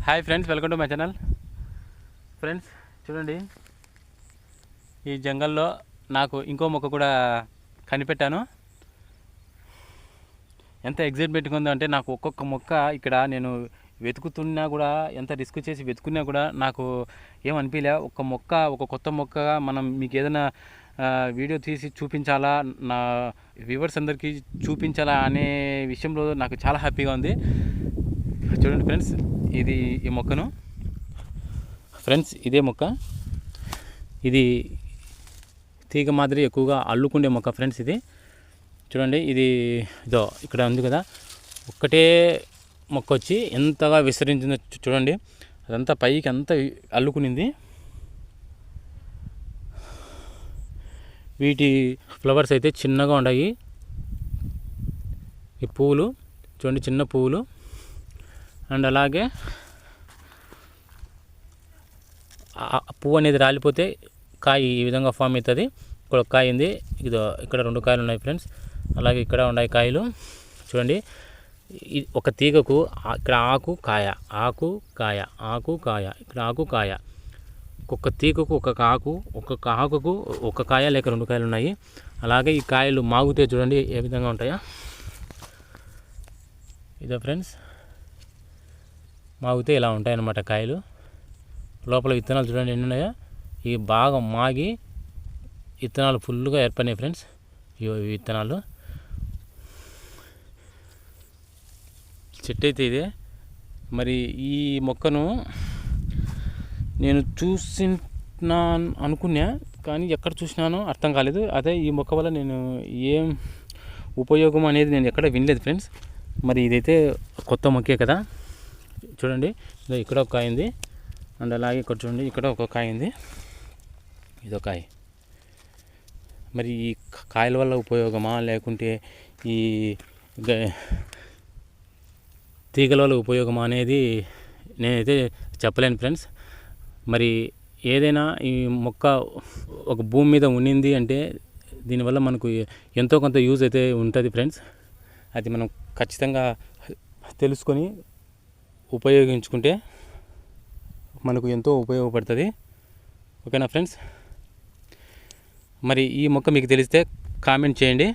Hi friends, welcome to my channel. Friends చూడండి, ఈ జంగల్లో నాకు ఇంకో మొక్క కూడా కనిపెట్టాను. ఎంత ఎగ్జైట్మెంట్గా ఉందో అంటే, నాకు ఒక్కొక్క మొక్క ఇక్కడ నేను వెతుకుతున్నా కూడా, ఎంత రిస్క్ చేసి వెతుకున్నా కూడా నాకు ఏమనిపించలే. ఒక కొత్త మొక్కగా మనం మీకు ఏదైనా వీడియో తీసి చూపించాలా, నా వ్యూవర్స్ అందరికీ చూపించాలా అనే విషయంలో నాకు చాలా హ్యాపీగా ఉంది. చూడండి ఫ్రెండ్స్, ఇది ఈ మొక్కను ఫ్రెండ్స్, ఇదే మొక్క. ఇది తీగ మాదిరి ఎక్కువగా అల్లుకుండే మొక్క ఫ్రెండ్స్. ఇది చూడండి, ఇది ఇదో ఇక్కడ ఉంది కదా, ఒక్కటే మొక్క వచ్చి ఎంతగా విస్తరించిందో చూడండి. అదంతా పైకి అంతా అల్లుకునింది. వీటి ఫ్లవర్స్ అయితే చిన్నగా ఉన్నాయి. ఈ పువ్వులు చూడండి, చిన్న పువ్వులు. అండ్ అలాగే పువ్వు అనేది రాలిపోతే కాయ ఈ విధంగా ఫామ్ అవుతుంది. ఇక్కడ ఒక కాయ ఉంది, ఇదో ఇక్కడ 2 కాయలు ఉన్నాయి ఫ్రెండ్స్. అలాగే ఇక్కడ ఉన్నాయి కాయలు చూడండి. ఒక తీగకు ఇక్కడ ఆకు కాయ, ఆకు కాయ, ఆకు కాయ, ఇక్కడ ఆకు కాయ. ఒక్కొక్క తీగకు ఒక్కొక్క ఆకుకు ఒక కాయ లేక 2 కాయలు ఉన్నాయి. అలాగే ఈ కాయలు మాగితే చూడండి ఏ విధంగా ఉంటాయో. ఇదో ఫ్రెండ్స్, మాగితే ఇలా ఉంటాయన్నమాట కాయలు. లోపల విత్తనాలు చూడండి ఎన్ని ఉన్నాయో. ఇవి బాగా మాగి విత్తనాలు ఫుల్గా ఏర్పడినాయి ఫ్రెండ్స్. ఈ విత్తనాలు చెట్టు అయితే ఇదే. మరి ఈ మొక్కను నేను చూసినా అనుకున్నా, కానీ ఎక్కడ చూసినానో అర్థం కాలేదు. అదే ఈ మొక్క వల్ల నేను ఏం ఉపయోగం అనేది నేను ఎక్కడ వినలేదు ఫ్రెండ్స్. మరి ఇదైతే కొత్త మొక్కే కదా. చూడండి, ఇక్కడ ఒక కాయ ఉంది. అండ్ అలాగే ఇక్కడ చూడండి, ఇక్కడ ఒక కాయ ఉంది, ఇదో కాయ. మరి ఈ కాయల వల్ల ఉపయోగమా, లేకుంటే ఈ తీగల వల్ల ఉపయోగమా అనేది నేనైతే చెప్పలేను ఫ్రెండ్స్. మరి ఏదైనా ఈ మొక్క ఒక భూమి మీద ఉండింది అంటే దీనివల్ల మనకు ఎంతో కొంత యూజ్ అయితే ఉంటుంది ఫ్రెండ్స్. అది మనం ఖచ్చితంగా తెలుసుకొని ఉపయోగించుకుంటే మనకు ఎంతో ఉపయోగపడుతుంది. ఓకేనా ఫ్రెండ్స్? మరి ఈ మొక్క మీకు తెలిస్తే కామెంట్ చేయండి.